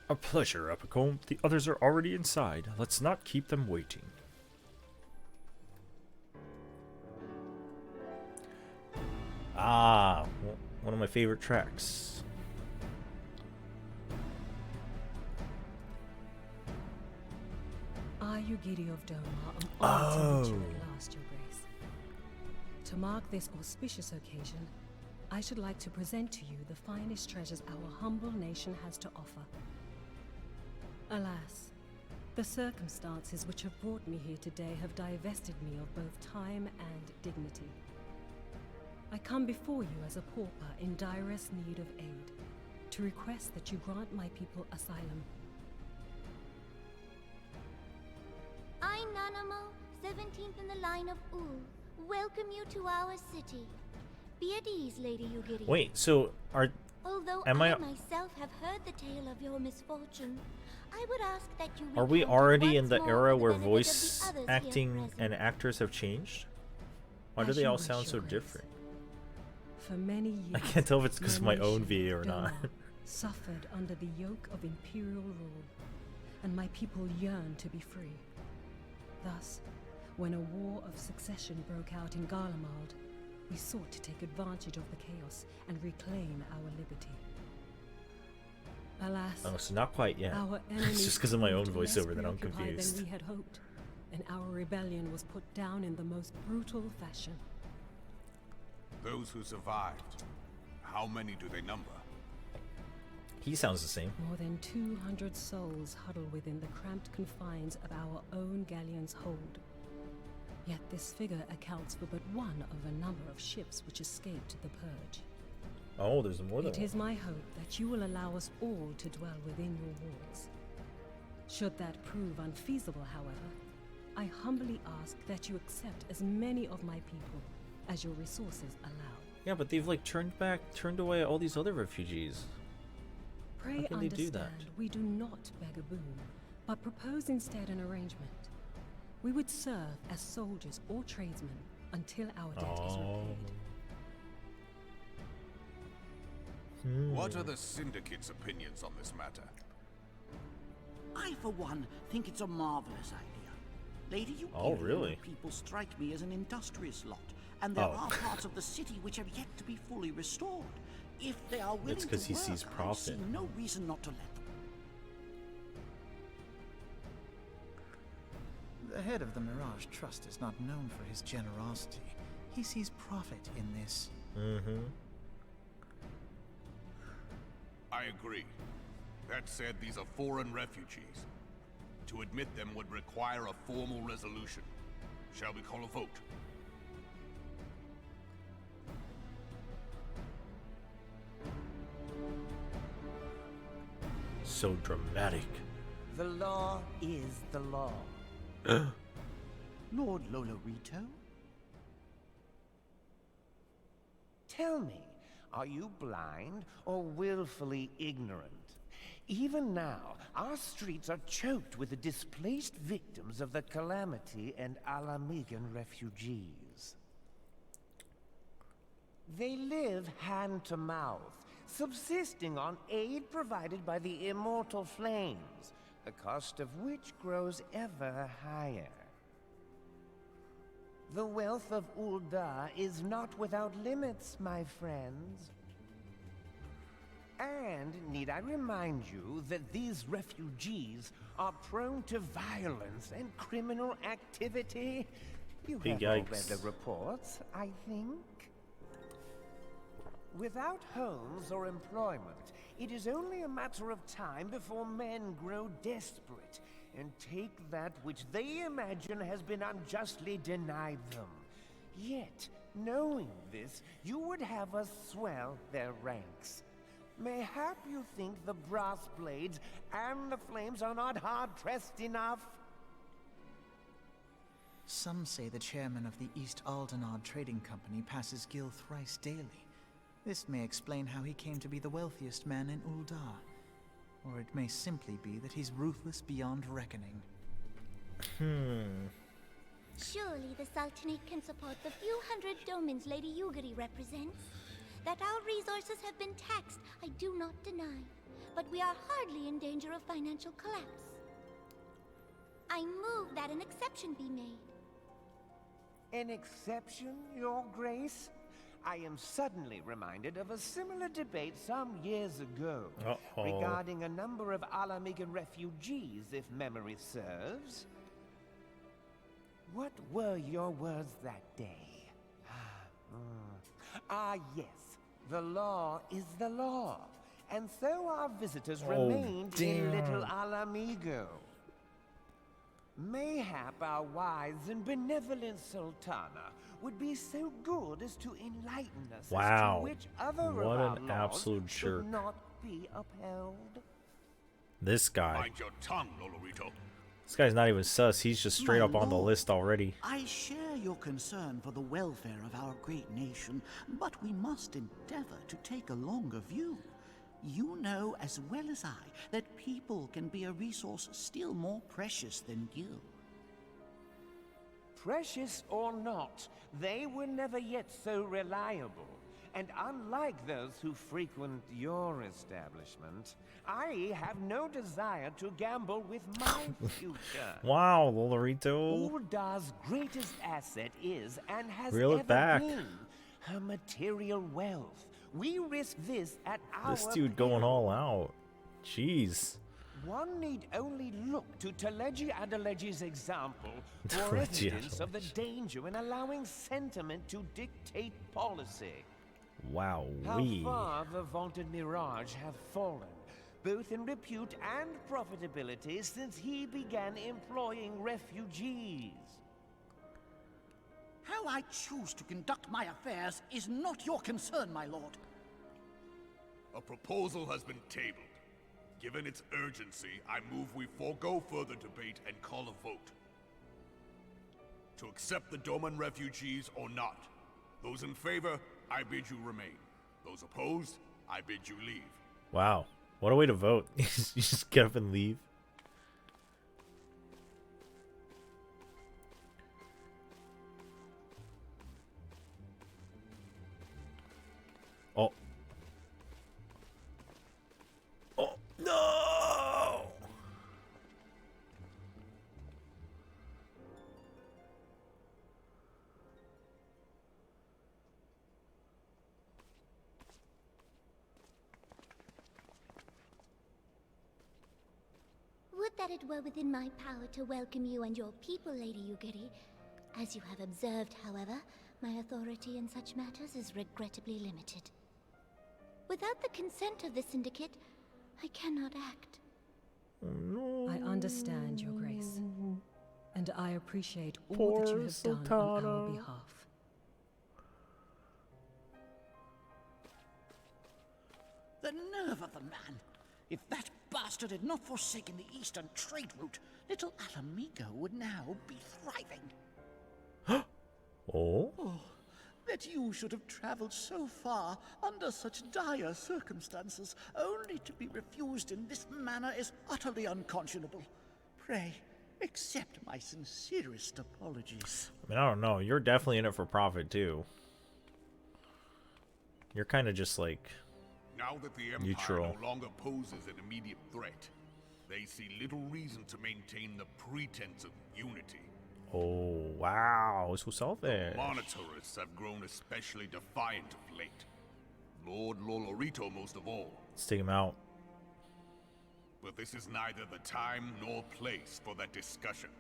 A pleasure, Epicombe. The others are already inside. Let's not keep them waiting. Ah, one of my favorite tracks. I, Yugiri of Doma, am honored to meet you at last, Your Grace. To mark this auspicious occasion, I should like to present to you the finest treasures our humble nation has to offer. Alas, the circumstances which have brought me here today have divested me of both time and dignity. I come before you as a pauper in direst need of aid, to request that you grant my people asylum. I, Nanamo, 17th in the line of Ul, welcome you to our city. Be at ease, Lady Yugiri. Wait, so Although am I myself have heard the tale of your misfortune, I would ask that you are we recount it already in once the more era for the where benefit of voice the others here acting present. and actors have changed? Why do As they you all wish, sound so Your Grace. different? For many years, I can't tell if it's because of my own nation, VA or not. Doma, suffered under the yoke of imperial rule, and my people yearned to be free. Thus, when a war of succession broke out in Garlemald, we sought to take advantage of the chaos and reclaim our liberty. Alas, Oh, so not quite yet. our It's enemies just because of my own proved less voiceover that I'm preoccupied confused. than we had hoped, and our rebellion was put down in the most brutal fashion. Those who survived, how many do they number? He sounds the same. More than 200 souls huddle within the cramped confines of our own galleon's hold. Yet this figure accounts for but one of a number of ships which escaped the purge. Oh, there's more than It one. is my hope that you will allow us all to dwell within your walls. Should that prove unfeasible, however, I humbly ask that you accept as many of my people as your resources allow. Yeah, but they've like turned away all these other refugees. Pray can they do that? understand, we do not beg a boon, but propose instead an arrangement. We would serve as soldiers or tradesmen until our debt is repaid. What are the Syndicate's opinions on this matter? I, for one, think it's a marvelous idea. Lady, you really? people strike me as an industrious lot, and there are parts of the city which have yet to be fully restored. If they are willing It's to 'cause he work, sees I profit. see no reason not to let them. The head of the Mirage Trust is not known for his generosity. He sees profit in this. I agree. That said, these are foreign refugees. To admit them would require a formal resolution. Shall we call a vote? So dramatic. The law is the law. Lord Lolorito? Tell me, are you blind or willfully ignorant? Even now, our streets are choked with the displaced victims of the Calamity and Alamigan refugees. They live hand to mouth, subsisting on aid provided by the immortal flames, the cost of which grows ever higher. The wealth of Ul'dah is not without limits, my friends. And need I remind you that these refugees are prone to violence and criminal activity? You have all read Yikes. the reports, I think. Without homes or employment, it is only a matter of time before men grow desperate and take that which they imagine has been unjustly denied them. Yet, knowing this, you would have us swell their ranks. Mayhap you think the brass blades and the flames are not hard-pressed enough? Some say the chairman of the East Aldenard Trading Company passes Gil thrice daily. This may explain how he came to be the wealthiest man in Ul'dah. Or it may simply be that he's ruthless beyond reckoning. Surely the Sultanate can support the few hundred domins Lady Yugiri represents. That our resources have been taxed, I do not deny. but we are hardly in danger of financial collapse. I move that an exception be made. An exception, Your Grace? I am suddenly reminded of a similar debate some years ago regarding a number of Alamigan refugees, if memory serves. What were your words that day? Yes. The law is the law. And so our visitors remained in Little Alamigo. Mayhap our wise and benevolent Sultana would be so good as to enlighten us as to which other of our laws should not be upheld. This guy. Mind your tongue, Lolorito. This guy's not even sus. He's just straight up on the list already. I share your concern for the welfare of our great nation, but we must endeavor to take a longer view. You know as well as I that people can be a resource still more precious than gil. Precious or not, they were never yet so reliable. And unlike those who frequent your establishment, I have no desire to gamble with my future. Wow, Lolorito. Uldar's greatest asset is, and has Reel it ever back. been, her material wealth. We risk this at our This dude going peril. all out. Jeez. One need only look to Teleji Adeleji's example for Teleji evidence of the Adeleji. danger in allowing sentiment to dictate policy. Wow. How far the vaunted Mirage have fallen, both in repute and profitability, since he began employing refugees. How I choose to conduct my affairs is not your concern, my lord. A proposal has been tabled. Given its urgency, I move we forego further debate and call a vote. To accept the Doman refugees or not. Those in favor, I bid you remain. Those opposed, I bid you leave. Wow. What a way to vote. You just get up and leave. Oh. Oh, no! Would that it were within my power to welcome you and your people, Lady Yugiri. As you have observed, however, my authority in such matters is regrettably limited. Without the consent of the Syndicate, I cannot act. I understand, Your Grace. And I appreciate all Poor that you have done on our Sultana. behalf. The nerve of the man! If that bastard had not forsaken the eastern trade route, Little Alamigo would now be thriving. Oh? Oh, that you should have traveled so far under such dire circumstances, only to be refused in this manner is utterly unconscionable. Pray, accept my sincerest apologies. I mean, I don't know. You're definitely in it for profit, too. You're kind of just like... Now that the Empire Neutral. no longer poses an immediate threat, they see little reason to maintain the pretense of unity. Oh, wow. So selfish. Monitorists have grown especially defiant of late. Lord Lolorito most of all. Let's take him out. But this is neither the time nor place for that discussion.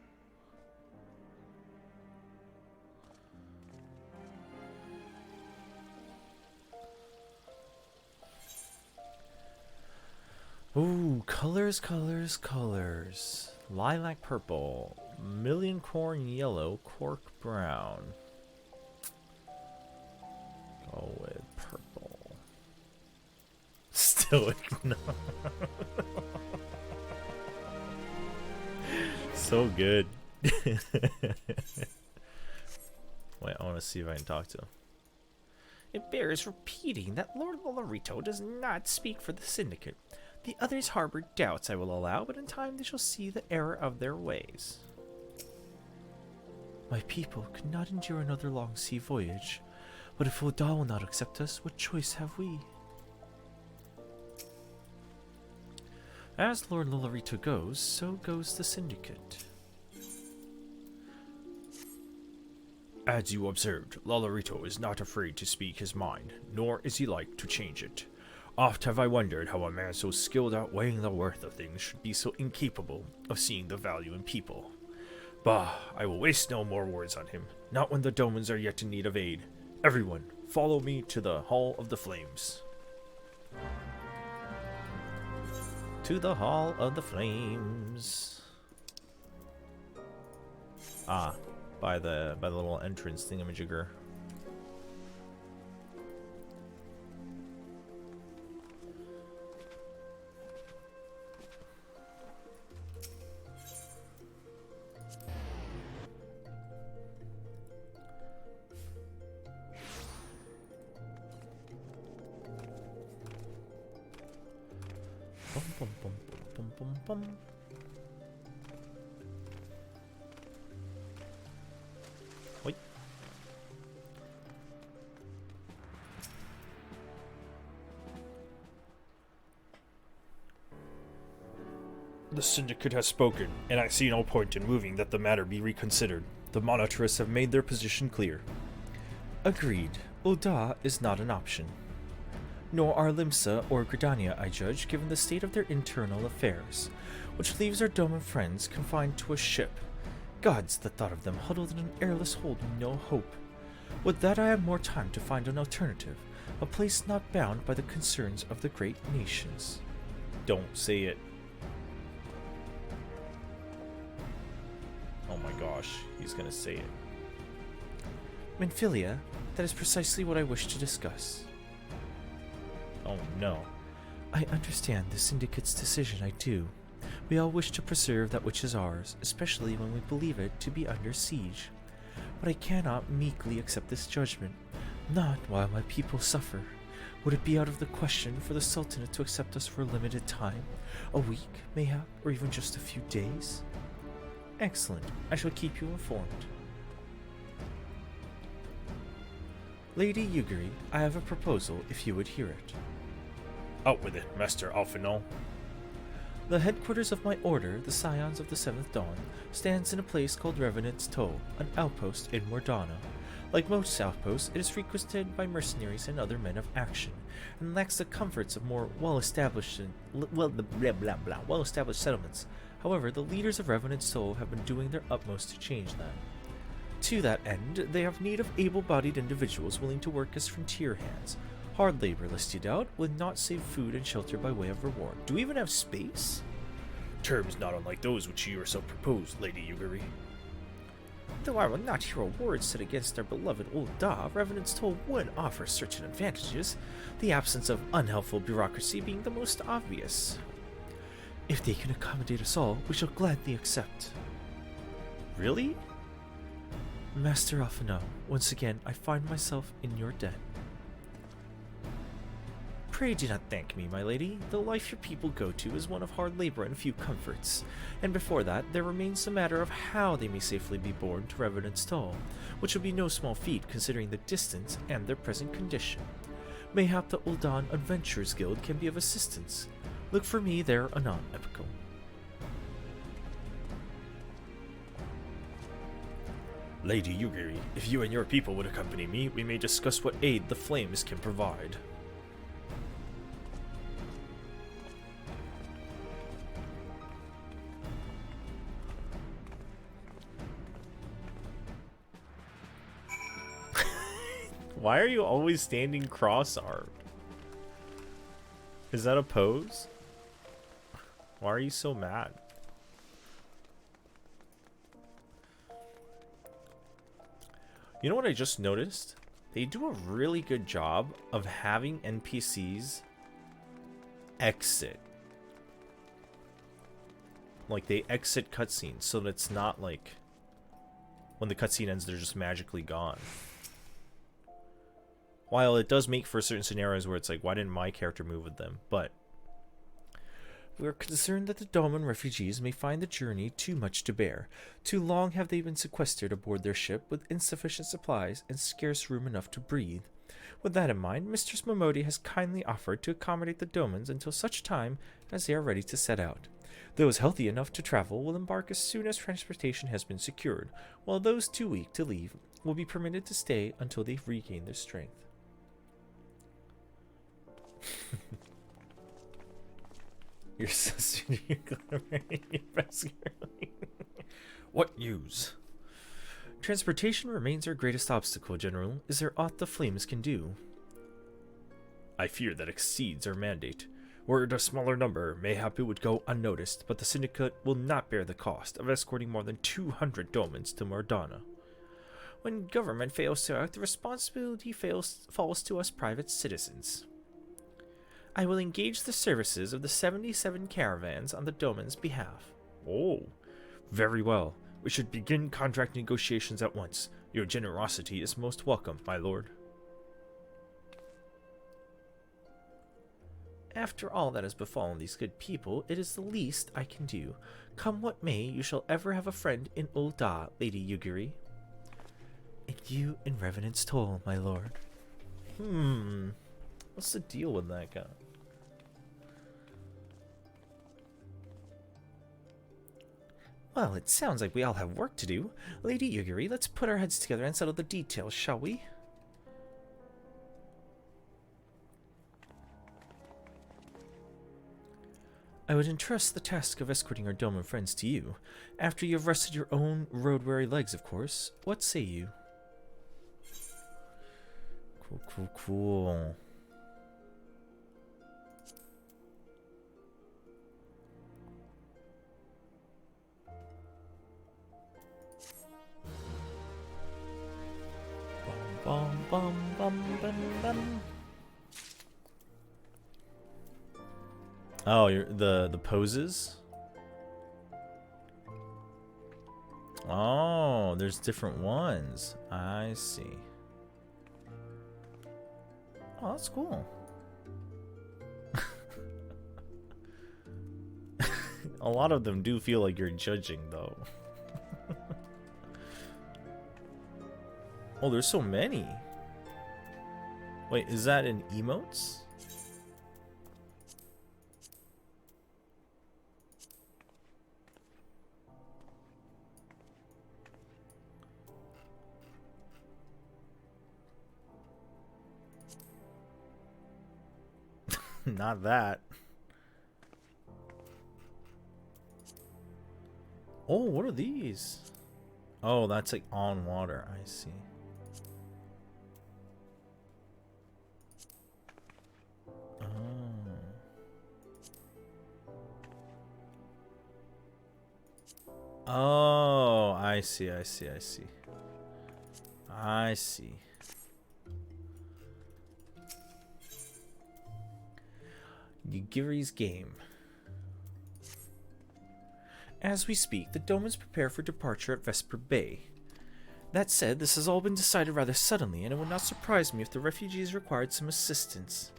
Ooh, colors, colors, colors. Lilac purple, million corn yellow, cork brown. Go with purple. Stoic, no. So good. Wait, I want to see if I can talk to him. It bears repeating that Lord Lolorito does not speak for the Syndicate. The others harbor doubts, I will allow, but in time they shall see the error of their ways. My people could not endure another long sea voyage, but if Ul'dah will not accept us, what choice have we? As Lord Lolorito goes, so goes the Syndicate. As you observed, Lolorito is not afraid to speak his mind, nor is he like to change it. Oft have I wondered how a man so skilled at weighing the worth of things should be so incapable of seeing the value in people. Bah, I will waste no more words on him, not when the Domans are yet in need of aid. Everyone, follow me to the Hall of the Flames. To the Hall of the Flames. Ah, by the little entrance thingamajigger. Bum, bum, bum, bum, bum, bum, bum. Wait. The Syndicate has spoken, and I see no point in moving that the matter be reconsidered. The Monitorists have made their position clear. Agreed. Ul'dah is not an option. Nor are Limsa or Gridania, I judge, given the state of their internal affairs, which leaves our Doman friends confined to a ship. Gods, the thought of them huddled in an airless hold with no hope. Would that I had more time to find an alternative, a place not bound by the concerns of the great nations. Don't say it. Oh my gosh, he's gonna say it. Minfilia, that is precisely what I wish to discuss. Oh no. I understand the Syndicate's decision, I do. We all wish to preserve that which is ours, especially when we believe it to be under siege. But I cannot meekly accept this judgment, not while my people suffer. Would it be out of the question for the Sultanate to accept us for a limited time? A week, mayhap, or even just a few days? Excellent. I shall keep you informed. Lady Yugiri, I have a proposal if you would hear it. Out with it, Master Alphinaud. The headquarters of my order, the Scions of the Seventh Dawn, stands in a place called Revenant's Toll, an outpost in Mordana. Like most outposts, it is frequented by mercenaries and other men of action, and lacks the comforts of more well-established settlements. However, the leaders of Revenant's Toll have been doing their utmost to change that. To that end, they have need of able-bodied individuals willing to work as frontier hands. Hard labor, lest you doubt, would not save food and shelter by way of reward. Do we even have space? Terms not unlike those which you yourself proposed, Lady Yugiri. Though I will not hear a word said against our beloved Ul'dah, Revenant's Toll would offer certain advantages, the absence of unhelpful bureaucracy being the most obvious. If they can accommodate us all, we shall gladly accept. Really? Master Alphinaud, once again I find myself in your debt. Pray do not thank me, my lady. The life your people go to is one of hard labor and few comforts, and before that there remains the matter of how they may safely be borne to Revenant's Toll, which will be no small feat considering the distance and their present condition. Mayhap the Ul'dah Adventurers Guild can be of assistance. Look for me there anon, Epico. Lady Yugiri, if you and your people would accompany me, we may discuss what aid the Flames can provide. Why are you always standing cross-armed? Is that a pose? Why are you so mad? You know what I just noticed? They do a really good job of having NPCs exit. Like, they exit cutscenes, so that it's not like when the cutscene ends, they're just magically gone. While it does make for certain scenarios where it's like, why didn't my character move with them? But we are concerned that the Doman refugees may find the journey too much to bear. Too long have they been sequestered aboard their ship with insufficient supplies and scarce room enough to breathe. With that in mind, Mistress Momodi has kindly offered to accommodate the Domans until such time as they are ready to set out. Those healthy enough to travel will embark as soon as transportation has been secured, while those too weak to leave will be permitted to stay until they regain their strength. Your sister, you gotta marry your best girl. What news? Transportation remains our greatest obstacle, General. Is there aught the Flames can do? I fear that exceeds our mandate. Were it a smaller number, mayhap it would go unnoticed, but the Syndicate will not bear the cost of escorting more than 200 Domans to Mordana. When government fails to act, the responsibility falls to us private citizens. I will engage the services of the 77 caravans on the Doman's behalf. Oh, very well. We should begin contract negotiations at once. Your generosity is most welcome, my lord. After all that has befallen these good people, it is the least I can do. Come what may, you shall ever have a friend in Ul'dah, Lady Yugiri. And you in Revenant's Toll, my lord. What's the deal with that guy? Well, it sounds like we all have work to do. Lady Yugiri, let's put our heads together and settle the details, shall we? I would entrust the task of escorting our Doman friends to you. After you have rested your own road-weary legs, of course. What say you? Cool. Bum, bum, bum, bum, bum. Oh, the poses? Oh, there's different ones. I see. Oh, that's cool. A lot of them do feel like you're judging, though. Oh, there's so many. Wait, is that in emotes? Not that. Oh, what are these? Oh, that's like on water. I see. Oh, I see. I see. Yugiri's game. As we speak, the Domans prepare for departure at Vesper Bay. That said, this has all been decided rather suddenly, and it would not surprise me if the refugees required some assistance.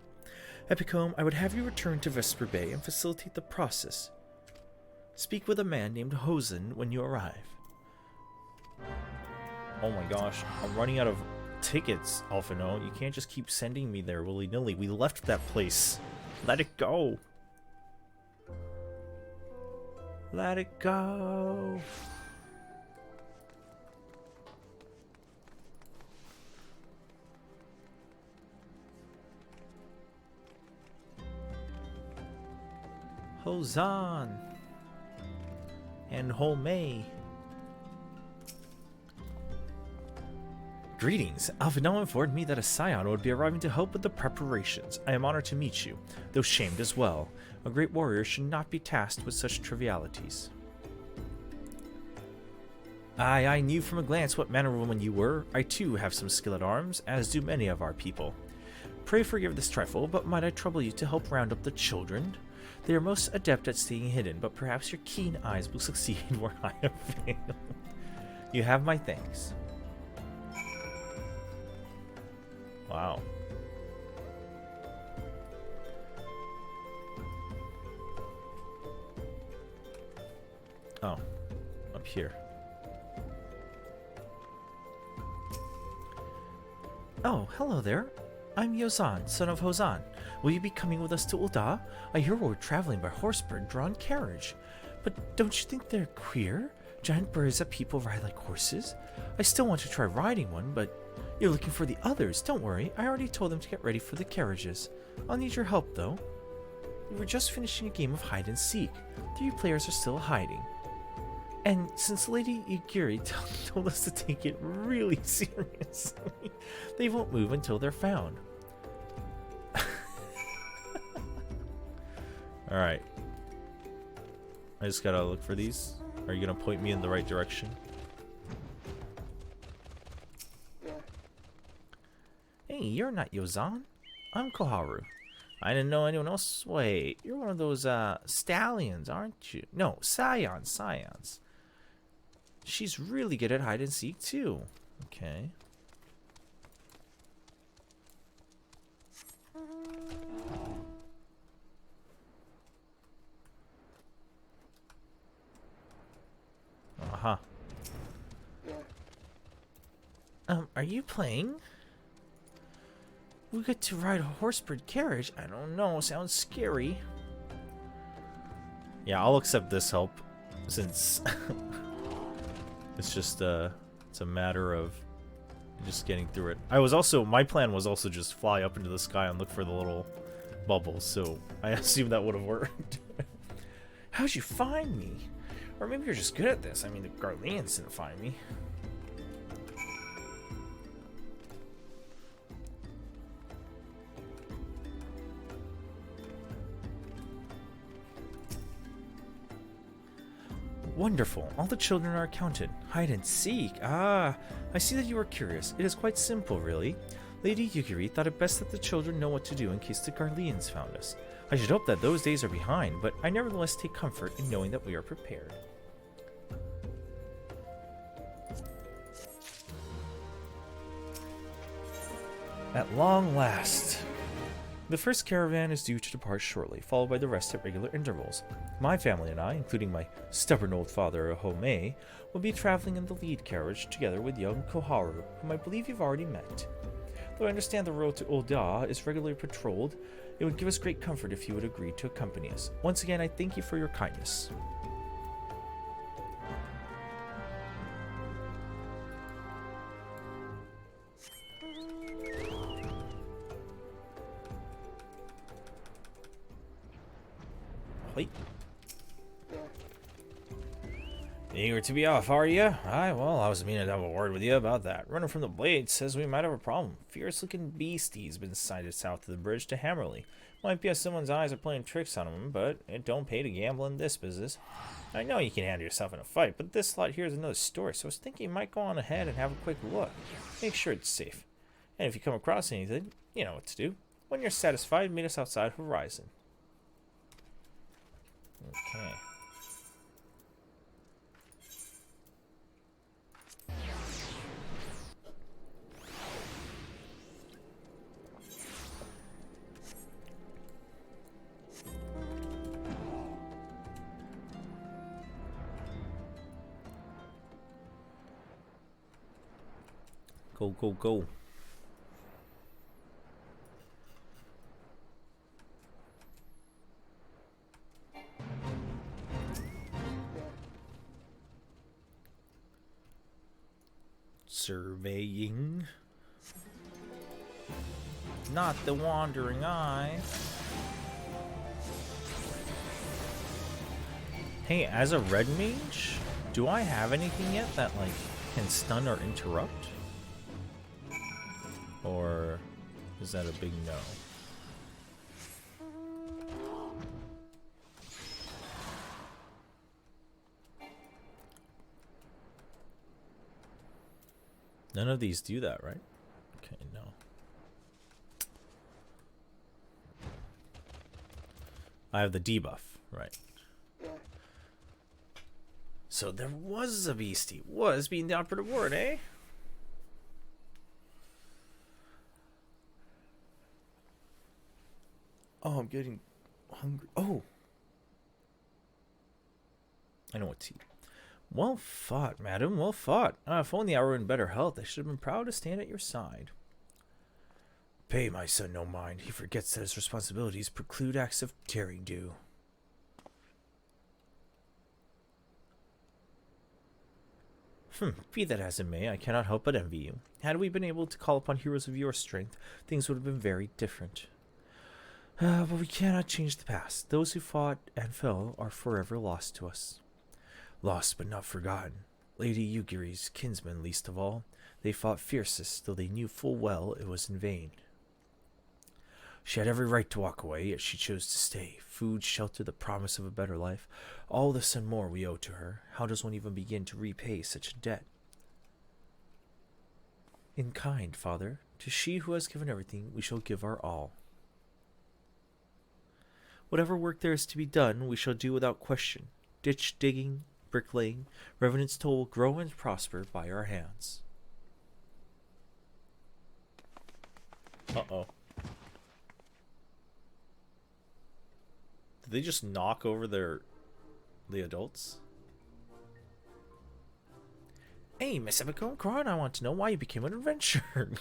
Epicombe, I would have you return to Vesper Bay and facilitate the process. Speak with a man named Hosen when you arrive. Oh my gosh, I'm running out of tickets, Alphino. You can't just keep sending me there willy-nilly. We left that place. Let it go. Let it go. Hosan and Holmei. Greetings. Alphino informed me that a scion would be arriving to help with the preparations. I am honored to meet you, though shamed as well. A great warrior should not be tasked with such trivialities. I knew from a glance what manner of woman you were. I too have some skill at arms, as do many of our people. Pray forgive this trifle, but might I trouble you to help round up the children? They are most adept at staying hidden, but perhaps your keen eyes will succeed where I have failed. You have my thanks. Wow. Oh, up here. Oh, hello there. I'm Yozan, son of Hozan. Will you be coming with us to Ul'dah? I hear we're traveling by horse-drawn carriage. But don't you think they're queer? Giant birds that people ride like horses? I still want to try riding one, but you're looking for the others. Don't worry, I already told them to get ready for the carriages. I'll need your help, though. We were just finishing a game of hide and seek. 3 players are still hiding. And since Lady Yugiri told us to take it really seriously, they won't move until they're found. Alright. I just gotta look for these. Are you gonna point me in the right direction? Hey, you're not Yozan. I'm Koharu. I didn't know anyone else. Wait, you're one of those stallions, aren't you? No, scions. She's really good at hide and seek too. Okay. Uh-huh. Are you playing? We get to ride a horse-drawn carriage. I don't know, sounds scary. Yeah, I'll accept this help since it's just it's a matter of just getting through it. My plan was also just fly up into the sky and look for the little bubbles, so I assume that would have worked. How'd you find me? Or maybe you're just good at this. I mean, the Garleans didn't find me. Wonderful. All the children are accounted. Hide and seek. Ah, I see that you are curious. It is quite simple, really. Lady Yugiri thought it best that the children know what to do in case the Garleans found us. I should hope that those days are behind, but I nevertheless take comfort in knowing that we are prepared. At long last. The first caravan is due to depart shortly, followed by the rest at regular intervals. My family and I, including my stubborn old father, Homei, will be traveling in the lead carriage together with young Koharu, whom I believe you've already met. Though I understand the road to Ul'dah is regularly patrolled, it would give us great comfort if you would agree to accompany us. Once again, I thank you for your kindness. Wait. Eager to be off, are you? Aye, well, I was meaning to have a word with you about that. Runner from the Blade says we might have a problem. Fierce-looking beastie's been sighted south of the bridge to Hammerley. Might be as someone's eyes are playing tricks on him, but it don't pay to gamble in this business. I know you can handle yourself in a fight, but this lot here is another story, so I was thinking you might go on ahead and have a quick look. Make sure it's safe. And if you come across anything, you know what to do. When you're satisfied, meet us outside Horizon. Okay. Go, go, go. Surveying. Not the wandering eye. Hey, as a red mage, do I have anything yet that, like, can stun or interrupt? Or is that a big no? None of these do that, right? Okay, no. I have the debuff, right. So there was a beastie. Was being the operative word, eh? Oh, I'm getting hungry. Oh! I know what to eat. Well fought, madam, well fought. If only I were in better health, I should have been proud to stand at your side. Pay my son no mind. He forgets that his responsibilities preclude acts of daring do. Be that as it may, I cannot help but envy you. Had we been able to call upon heroes of your strength, things would have been very different. But we cannot change the past. Those who fought and fell are forever lost to us. Lost but not forgotten. Lady Yugiri's kinsmen least of all. They fought fiercest, though they knew full well it was in vain. She had every right to walk away, yet she chose to stay. Food, shelter, the promise of a better life. All this and more we owe to her. How does one even begin to repay such a debt? In kind, Father. To she who has given everything, we shall give our all. Whatever work there is to be done, we shall do without question. Ditch digging, bricklaying, Revenant's Toll will grow and prosper by our hands. Uh-oh. Did they just knock over the adults? Hey, Miss Epicone, Kron, I want to know why you became an adventurer.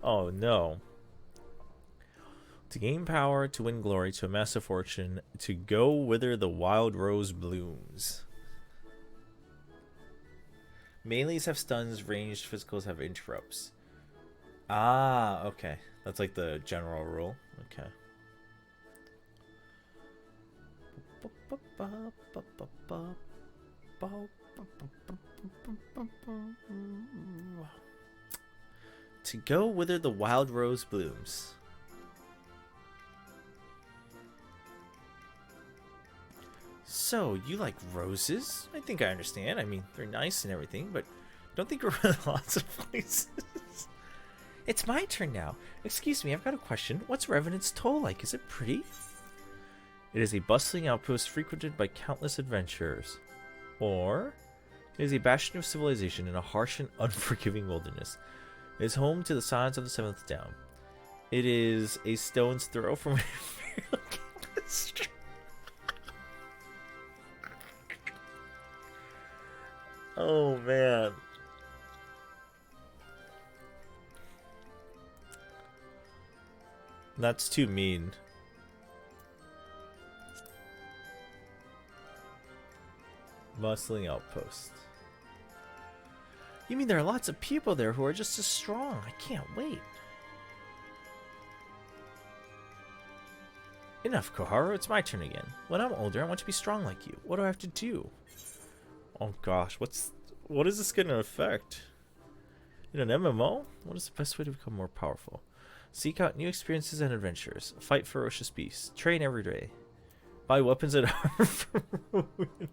Oh, no. To gain power, to win glory, to amass a fortune, to go whither the wild rose blooms. Melees have stuns, ranged physicals have interrupts. Ah, okay. That's like the general rule. Okay. To go whither the wild rose blooms. So, you like roses? I think I understand. I mean, they're nice and everything, but don't think we're in lots of places. It's my turn now. Excuse me, I've got a question. What's Revenant's Toll like? Is it pretty? It is a bustling outpost frequented by countless adventurers. Or, it is a bastion of civilization in a harsh and unforgiving wilderness. It is home to the Scions of the Seventh Down. It is a stone's throw from Imperial campus. Oh, man. That's too mean. Bustling outpost. You mean there are lots of people there who are just as strong? I can't wait. Enough, Koharu. It's my turn again. When I'm older, I want to be strong like you. What do I have to do? Oh gosh, what is this going to affect? In an MMO? What is the best way to become more powerful? Seek out new experiences and adventures. Fight ferocious beasts. Train every day. Buy weapons and armor from Ruin.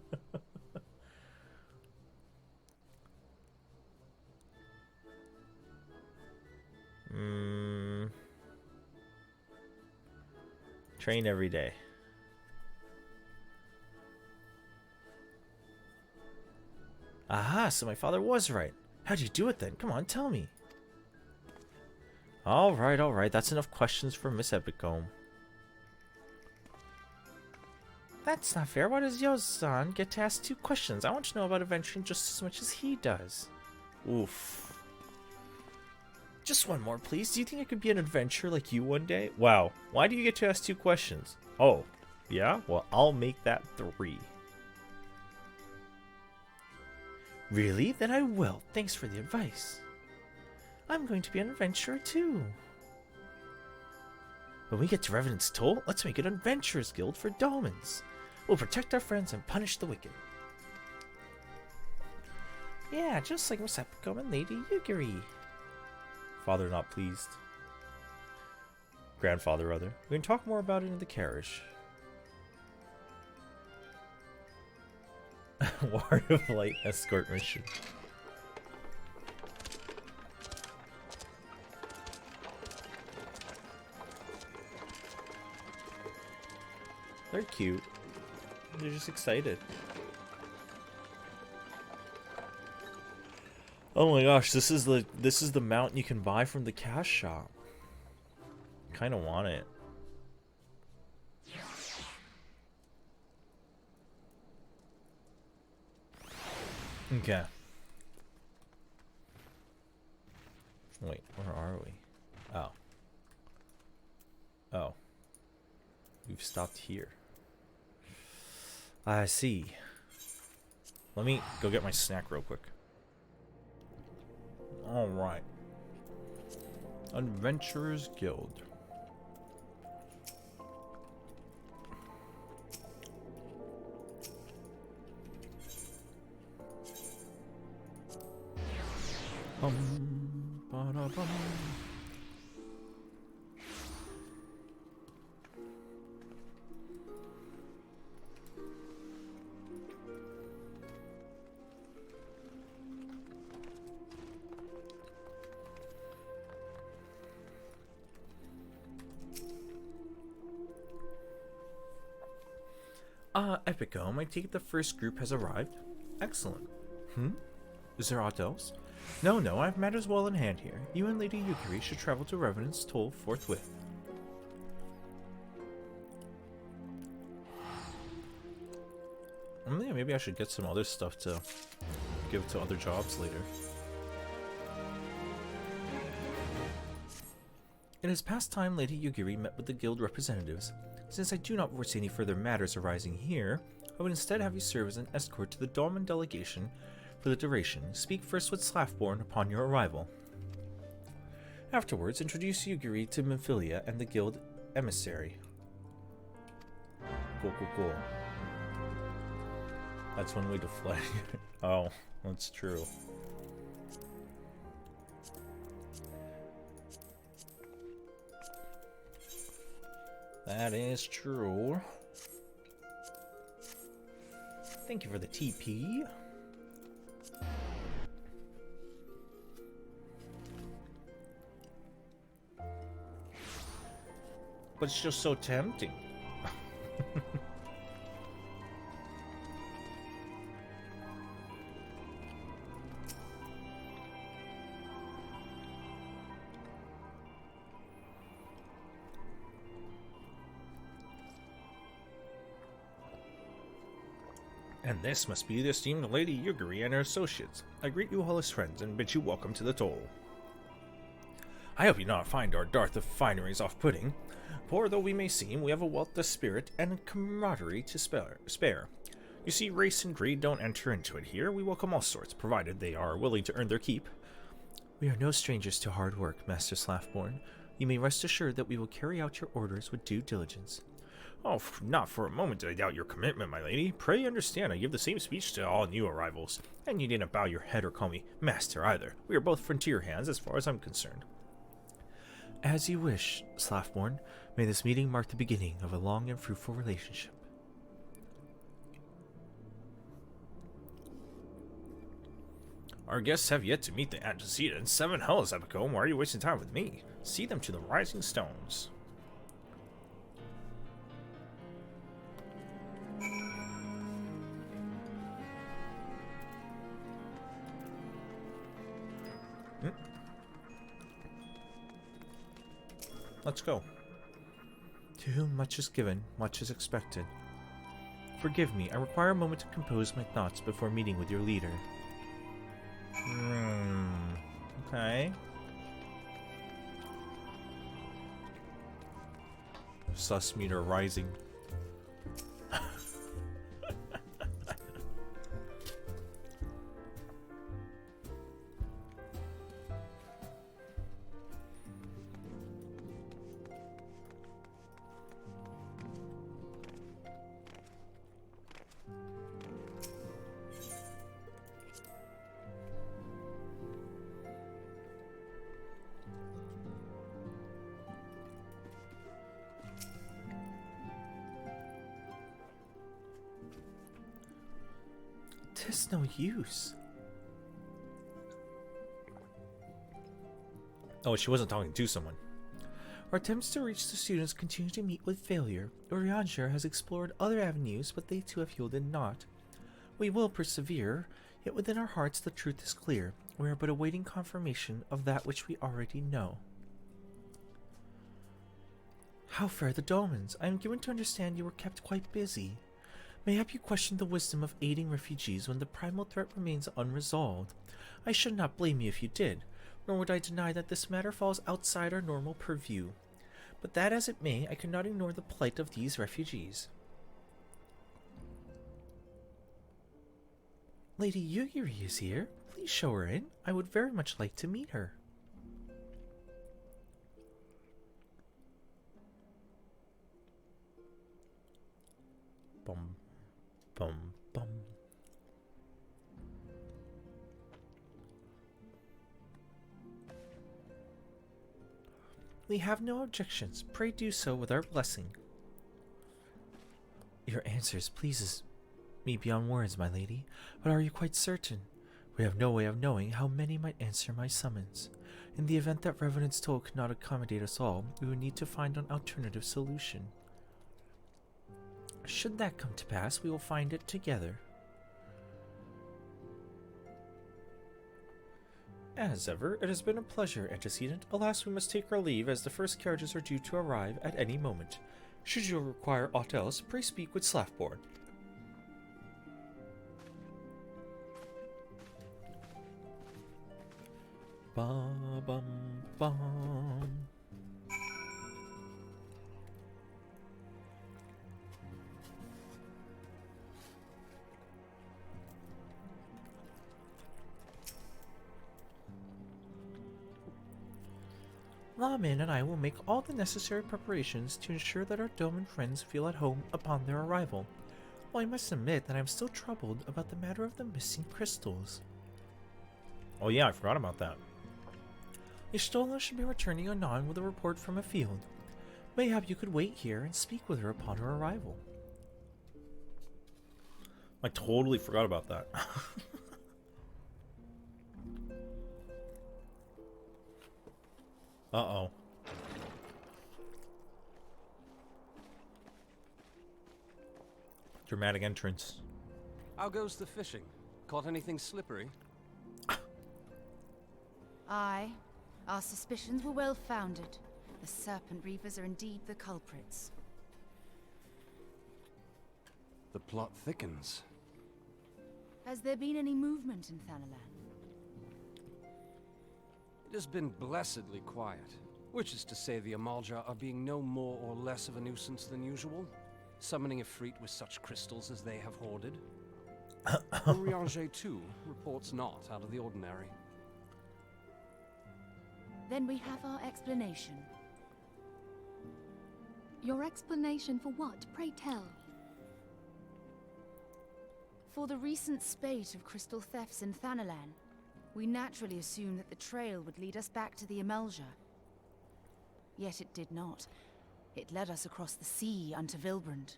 Train every day. Aha, so my father was right. How'd you do it then? Come on, tell me. Alright. That's enough questions for Miss Epicome. That's not fair. Why does Yozan get to ask 2 questions? I want to know about adventuring just as much as he does. Oof. Just one more, please. Do you think I could be an adventurer like you one day? Wow. Why do you get to ask 2 questions? Oh, yeah? Well, I'll make that 3. Really? Then I will. Thanks for the advice. I'm going to be an adventurer too. When we get to Revenant's Toll, let's make an adventurers guild for Dolmens. We'll protect our friends and punish the wicked. Yeah, just like Miss Epicome and Lady Yugiri. Father not pleased. Grandfather, rather. We can talk more about it in the carriage. Ward of Light escort mission. They're cute. They're just excited. Oh my gosh, this is the mount you can buy from the cash shop. Kind of want it. Okay. Wait, where are we? Oh. Oh. We've stopped here. I see. Let me go get my snack real quick. Alright. Adventurers Guild. Ba-da-bum. Epicome, I take it the first group has arrived. Excellent. Is there aught else? No, I have matters well in hand here. You and Lady Yukari should travel to Revenant's Toll forthwith. Yeah, maybe I should get some other stuff to give to other jobs later. It is past time Lady Yugiri met with the guild representatives. Since I do not foresee any further matters arising here, I would instead have you serve as an escort to the Dolmen delegation for the duration. Speak first with Slaffborn upon your arrival. Afterwards, introduce Yugiri to Memphilia and the guild emissary. Cool. That's one way to flag. Oh, that's true. That is true. Thank you for the TP. But it's just so tempting. And this must be the esteemed Lady Yugiri and her associates. I greet you all as friends and bid you welcome to the toll. I hope you not find our dearth of fineries off-putting. Poor though we may seem, we have a wealth of spirit and camaraderie to spare. You see, race and greed don't enter into it here. We welcome all sorts, provided they are willing to earn their keep. We are no strangers to hard work, Master Slaffborn. You may rest assured that we will carry out your orders with due diligence. Oh, not for a moment did I doubt your commitment, my lady. Pray understand, I give the same speech to all new arrivals. And you didn't bow your head or call me master either. We are both frontier hands as far as I'm concerned. As you wish, Slaffborn. May this meeting mark the beginning of a long and fruitful relationship. Our guests have yet to meet the antecedents. 7 hells, Epicome. Why are you wasting time with me? See them to the rising stones. Let's go. To whom much is given, much is expected. Forgive me, I require a moment to compose my thoughts before meeting with your leader. Okay. Sus meter rising. Tis no use. Oh, she wasn't talking to someone. Our attempts to reach the students continue to meet with failure. Urianger has explored other avenues, but they too have yielded naught. We will persevere, yet within our hearts the truth is clear. We are but awaiting confirmation of that which we already know. How fare the Dolmens? I am given to understand you were kept quite busy. Mayhap you question the wisdom of aiding refugees when the primal threat remains unresolved. I should not blame you if you did. nor would I deny that this matter falls outside our normal purview. But that as it may, I cannot ignore the plight of these refugees. Lady Yugiri is here. Please show her in. I would very much like to meet her. Bum, bum, bum. We have no objections. Pray do so with our blessing. Your answers pleases me beyond words, my lady, but are you quite certain? We have no way of knowing how many might answer my summons. In the event that Revenant's toll cannot accommodate us all, we would need to find an alternative solution. Should that come to pass, we will find it together. As ever, it has been a pleasure, Antecedent. Alas, we must take our leave, as the first carriages are due to arrive at any moment. Should you require aught else, pray speak with Slaffborn. Ba-bum-bum. Lawman and I will make all the necessary preparations to ensure that our Doman friends feel at home upon their arrival. Well, I must admit that I'm still troubled about the matter of the missing crystals. Oh yeah, I forgot about that. Y'shtola should be returning anon with a report from a field. Mayhap you could wait here and speak with her upon her arrival. I totally forgot about that. Uh-oh. Dramatic entrance. How goes the fishing? Caught anything slippery? Aye. Our suspicions were well founded. The Serpent Reavers are indeed the culprits. The plot thickens. Has there been any movement in Thanalan? It has been blessedly quiet, which is to say the Amalja are being no more or less of a nuisance than usual, summoning a fleet with such crystals as they have hoarded. Urianger, too, reports not out of the ordinary. Then we have our explanation. Your explanation for what, pray tell? For the recent spate of crystal thefts in Thanalan, we naturally assumed that the trail would lead us back to the Amalja. Yet it did not. It led us across the sea unto Vilbrand.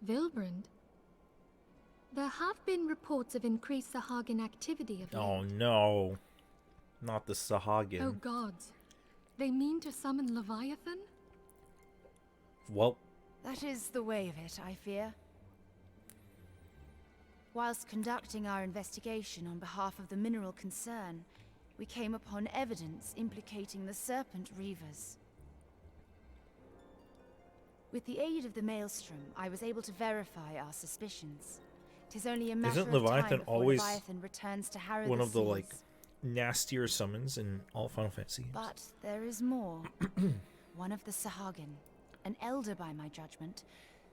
Vilbrand? There have been reports of increased Sahagin activity of late. Oh no. Not the Sahagin. Oh gods. They mean to summon Leviathan? Well. That is the way of it, I fear. Whilst conducting our investigation on behalf of the mineral concern, we came upon evidence implicating the Serpent Reavers. With the aid of the Maelstrom, I was able to verify our suspicions. 'Tis only a matter Isn't of Leviathan time before always Leviathan returns to harrow one the of the seas. like nastier summons in all Final Fantasy games? But there is more. One of the Sahagin, an elder by my judgment,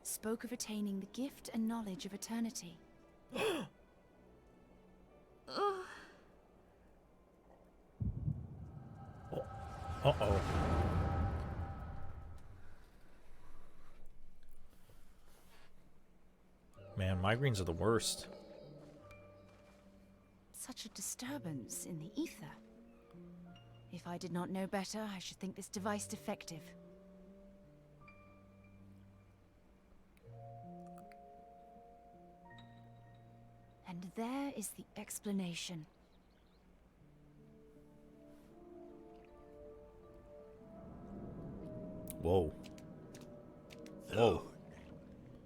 spoke of attaining the gift and knowledge of eternity. Uh-oh. Man, migraines are the worst. Such a disturbance in the ether. If I did not know better, I should think this device defective. And there is the explanation. Whoa. Whoa.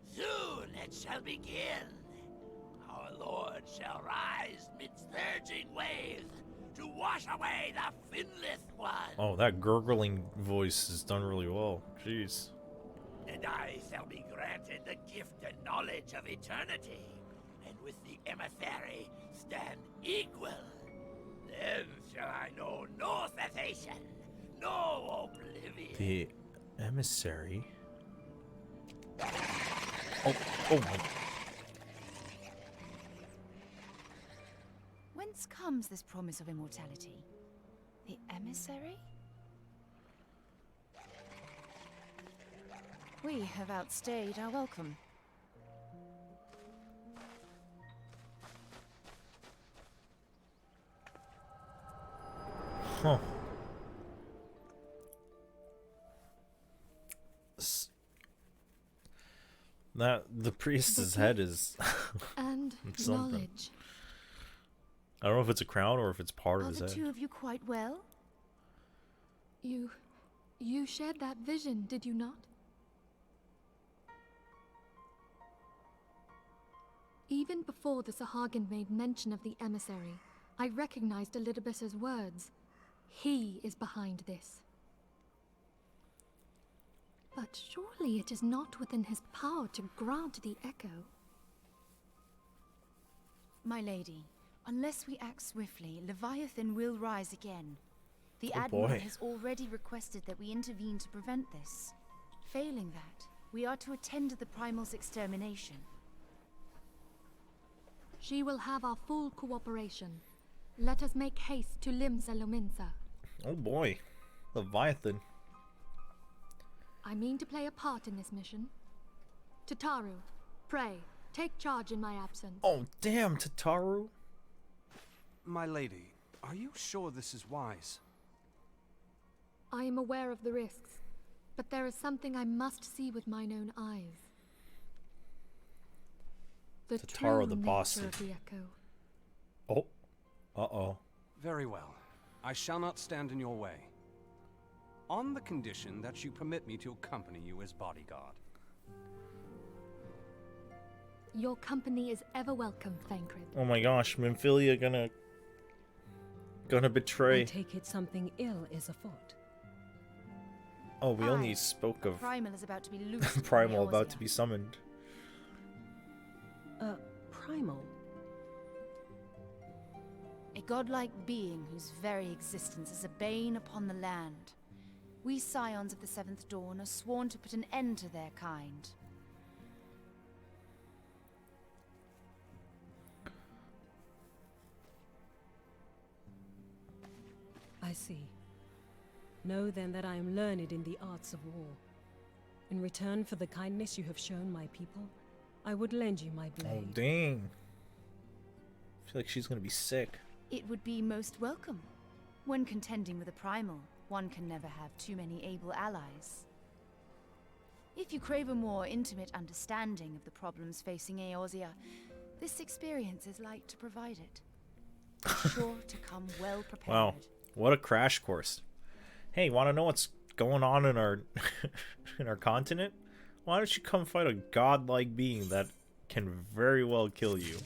Soon it shall begin. Our Lord shall rise mid surging waves to wash away the finless one. Oh, that gurgling voice is done really well. Jeez. And I shall be granted the gift and knowledge of eternity, and with the emissary stand equal. Then shall I know no cessation, no oblivion. The emissary. Oh, oh my. Whence comes this promise of immortality? The emissary? We have outstayed our welcome. Huh. That the priest's head is and something. knowledge. I don't know if it's a crown or if it's part of Are his the head. two of you quite well? You shared that vision, did you not? Even before the Sahagin made mention of the emissary, I recognized Elidibus's words. He is behind this. But surely it is not within his power to grant the echo. My lady, unless we act swiftly, Leviathan will rise again. The Oh Admiral boy. has already requested that we intervene to prevent this. Failing that, we are to attend to the Primal's extermination. She will have our full cooperation. Let us make haste to Limsa Lominsa. Oh boy. Leviathan. I mean to play a part in this mission. Tataru, pray, take charge in my absence. Oh damn, Tataru. My lady, are you sure this is wise? I am aware of the risks, but there is something I must see with mine own eyes. The Tataru true the nature bastard. of the echo. Oh. Uh-oh. Very well. I shall not stand in your way. On the condition that you permit me to accompany you as bodyguard. Your company is ever welcome, Thancred. Oh my gosh, Memphilia gonna betray. I take it something ill is afoot. Oh, we only Aye, spoke a of Primal is about to be loosed from Primal the about to Eorzea. be summoned. Primal? A godlike being whose very existence is a bane upon the land. We scions of the Seventh Dawn are sworn to put an end to their kind. I see. Know then that I am learned in the arts of war. In return for the kindness you have shown my people, I would lend you my Oh blade. dang. I feel like she's gonna be sick. It would be most welcome. When contending with a primal, one can never have too many able allies. If you crave a more intimate understanding of the problems facing Eorzea, this experience is like to provide it. Sure to come well prepared. Wow. What a crash course. Hey, wanna know what's going on in our in our continent? Why don't you come fight a godlike being that can very well kill you?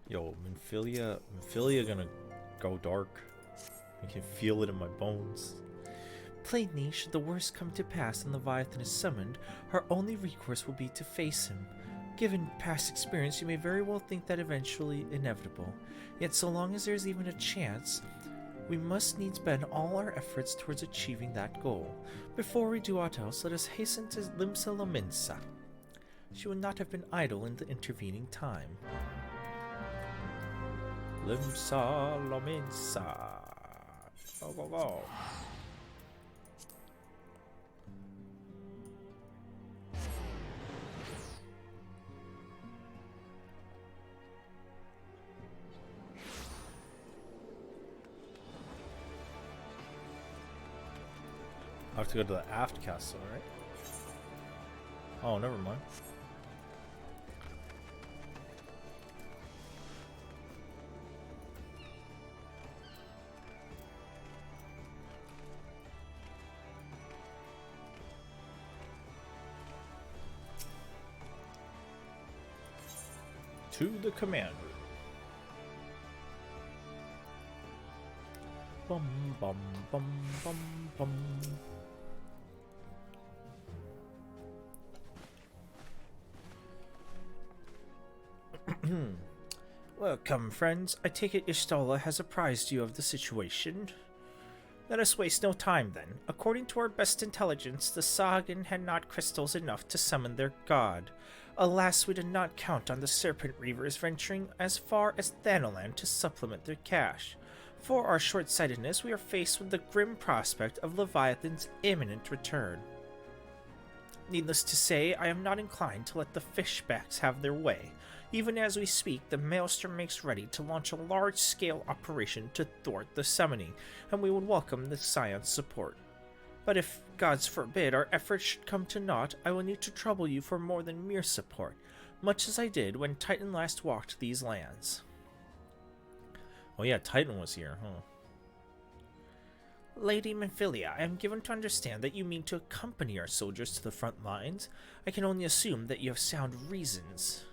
Yo, Memphilia gonna go dark. I can feel it in my bones. Plainly, should the worst come to pass and Leviathan is summoned, our only recourse will be to face him. Given past experience, you may very well think that eventually inevitable. Yet so long as there is even a chance, we must needs bend all our efforts towards achieving that goal. Before we do aught else, let us hasten to Limsa Lominsa. She would not have been idle in the intervening time. Limsa Lominsa. Go, go, go. I have to go to the aft castle, right? Oh, never mind. To the command room. Bum bum bum bum bum. Welcome, friends. I take it Ishtala has apprised you of the situation. Let us waste no time, then. According to our best intelligence, the Sagan had not crystals enough to summon their god. Alas, we did not count on the Serpent Reavers venturing as far as Thanalan to supplement their cache. For our short-sightedness, we are faced with the grim prospect of Leviathan's imminent return. Needless to say, I am not inclined to let the fishbacks have their way. Even as we speak, the Maelstrom makes ready to launch a large-scale operation to thwart the summoning, and we would welcome the Scion's support. But if, gods forbid, our efforts should come to naught, I will need to trouble you for more than mere support, much as I did when Titan last walked these lands. Oh yeah, Titan was here, huh? Lady Memphilia, I am given to understand that you mean to accompany our soldiers to the front lines. I can only assume that you have sound reasons.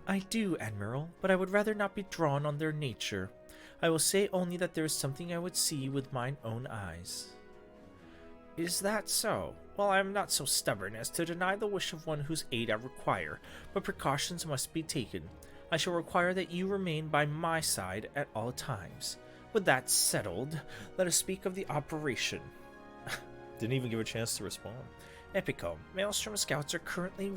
I do, Admiral, but I would rather not be drawn on their nature. I will say only that there is something I would see with mine own eyes. Is that so? Well, I am not so stubborn as to deny the wish of one whose aid I require, but precautions must be taken. I shall require that you remain by my side at all times. With that settled, let us speak of the operation. Didn't even give a chance to respond. Epico, Maelstrom scouts are currently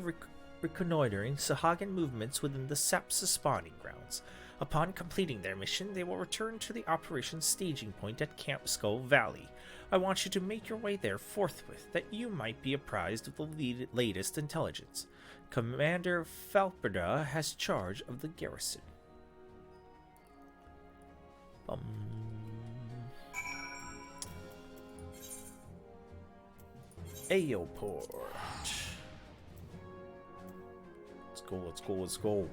reconnoitering Sahagan movements within the Sapsa spawning grounds. Upon completing their mission, they will return to the operations staging point at Camp Skull Valley. I want you to make your way there forthwith, that you might be apprised of the latest intelligence. Commander Falperda has charge of the garrison. Aoport. Let's go.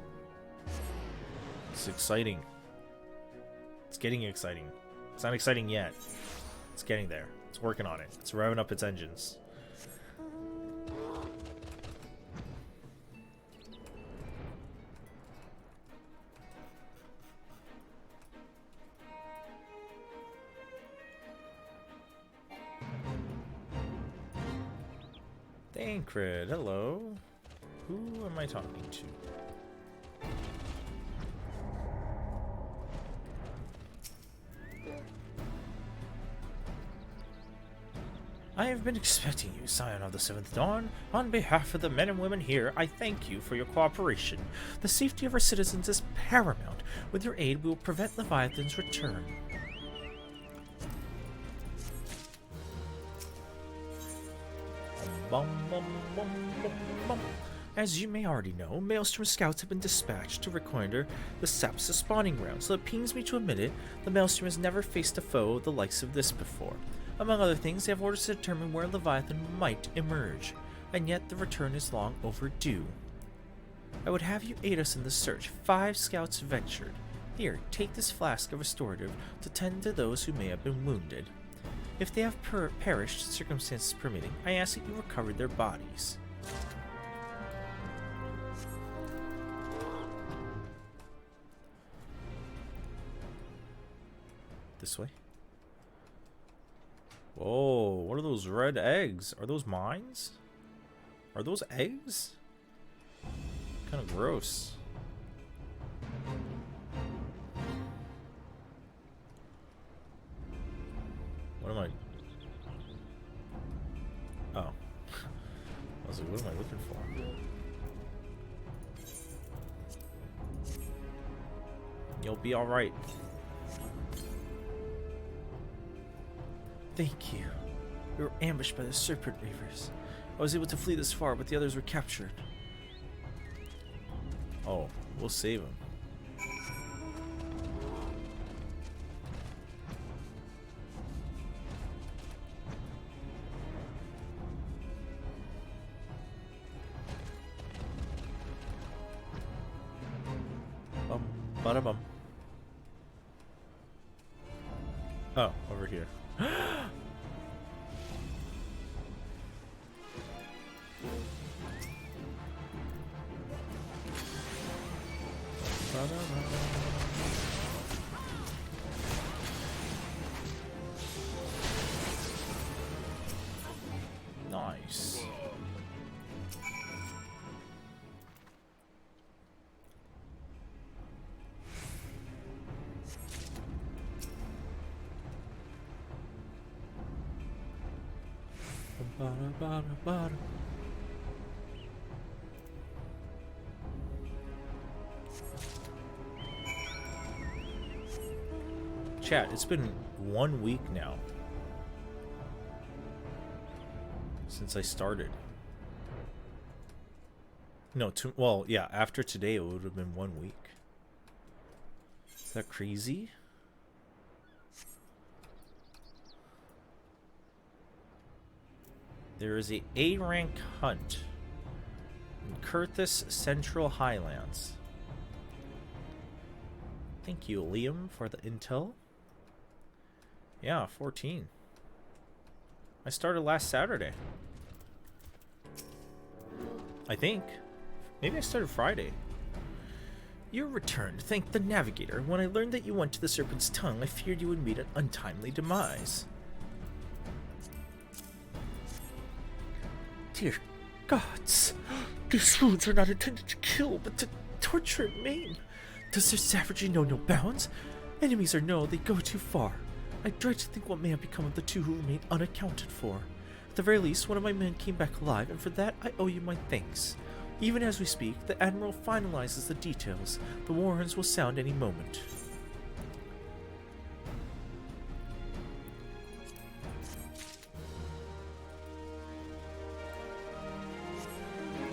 It's exciting. It's getting exciting. It's not exciting yet. It's getting there. It's working on it. It's revving up its engines. Thancred, hello. Who am I talking to? I have been expecting you, Scion of the Seventh Dawn. On behalf of the men and women here, I thank you for your cooperation. The safety of our citizens is paramount. With your aid, we will prevent Leviathan's return. As you may already know, Maelstrom scouts have been dispatched to reconnoiter the Sapsa spawning ground, so it pains me to admit it, the Maelstrom has never faced a foe the likes of this before. Among other things, they have orders to determine where Leviathan might emerge, and yet the return is long overdue. I would have you aid us in the search. 5 scouts ventured. Here, take this flask of restorative to tend to those who may have been wounded. If they have perished, circumstances permitting, I ask that you recover their bodies. This way? Whoa, what are those red eggs? Are those mines? Are those eggs? Kind of gross. What am I? Oh. I was like, what am I looking for? You'll be alright. Thank you. We were ambushed by the Serpent Reavers. I was able to flee this far, but the others were captured. Oh, we'll save him. Bada bum. Oh, over here. Nice. Chat, it's been 1 week now since I started. No, well, yeah, after today it would have been 1 week. Is that crazy? There is a A-rank hunt in Kurthus Central Highlands. Thank you, Liam, for the intel. Yeah, 14. I started last Saturday. I think. Maybe I started Friday. You returned, thank the Navigator. When I learned that you went to the Serpent's Tongue, I feared you would meet an untimely demise. Dear gods, these wounds are not intended to kill, but to torture and maim. Does their savagery know no bounds? Enemies or no, they go too far. I dread to think what may have become of the two who remain unaccounted for. At the very least, one of my men came back alive, and for that I owe you my thanks. Even as we speak, the Admiral finalizes the details. The warrants will sound any moment.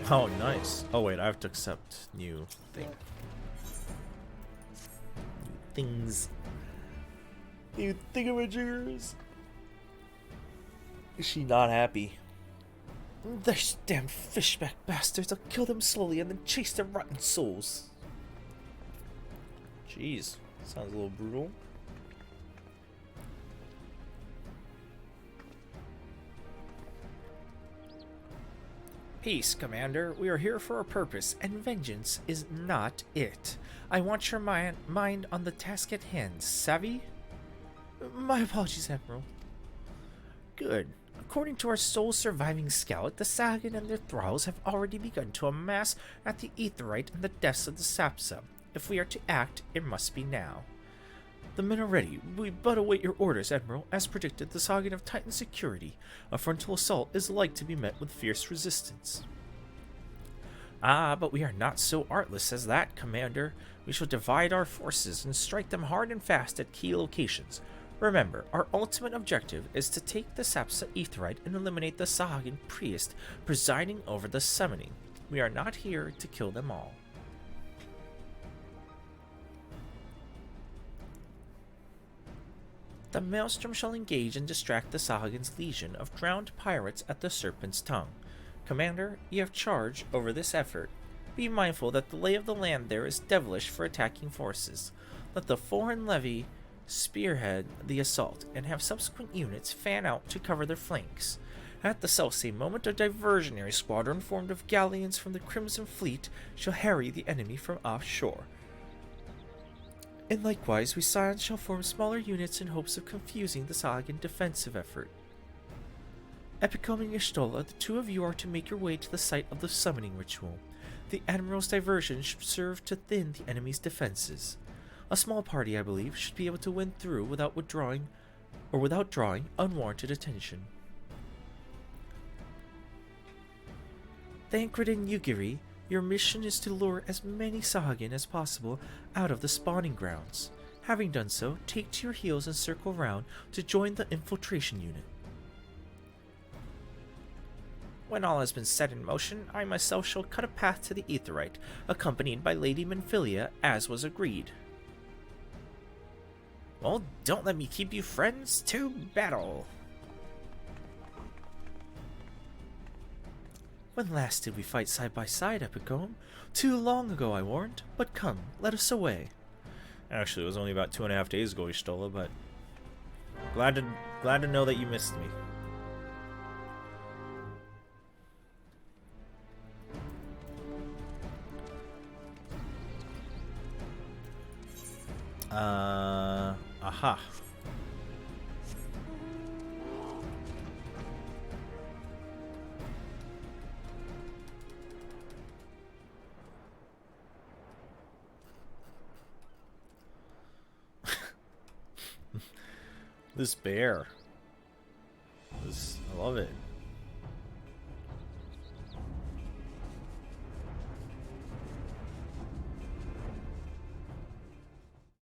Oh, nice. Oh, wait, I have to accept new thing. New things. New thingamajigers. Is she not happy? Those damn fishback bastards. I'll kill them slowly and then chase their rotten souls. Jeez, sounds a little brutal. Peace, Commander. We are here for a purpose, and vengeance is not it. I want your mind on the task at hand, savvy? My apologies, Admiral. Good. According to our sole surviving scout, the Sagan and their thralls have already begun to amass at the Aetheryte and the depths of the Sapsa. If we are to act, it must be now. The men are ready. We but await your orders, Admiral. As predicted, the Sagan of Titan security. A frontal assault is like to be met with fierce resistance. Ah, but we are not so artless as that, Commander. We shall divide our forces and strike them hard and fast at key locations. Remember, our ultimate objective is to take the Sapsa Aetheryte and eliminate the Sahagan priest presiding over the summoning. We are not here to kill them all. The Maelstrom shall engage and distract the Sahagan's legion of drowned pirates at the Serpent's Tongue. Commander, you have charge over this effort. Be mindful that the lay of the land there is devilish for attacking forces. Let the foreign levy spearhead the assault, and have subsequent units fan out to cover their flanks. At the selfsame moment, a diversionary squadron formed of galleons from the Crimson Fleet shall harry the enemy from offshore. And likewise, we Scions shall form smaller units in hopes of confusing the Sahagan defensive effort. Epicom and Y'shtola, the two of you are to make your way to the site of the summoning ritual. The Admiral's diversion should serve to thin the enemy's defenses. A small party, I believe, should be able to win through without drawing unwarranted attention. Thancred and Yugiri, your mission is to lure as many Sahagan as possible out of the spawning grounds. Having done so, take to your heels and circle round to join the infiltration unit. When all has been set in motion, I myself shall cut a path to the Aetheryte, accompanied by Lady Menphilia, as was agreed. Well, don't let me keep you, friends. To battle! When last did we fight side by side, Epicom? Too long ago, I warned. But come, let us away. Actually, it was only about 2.5 days ago, Y'shtola, but glad to know that you missed me. Aha. This bear. I love it.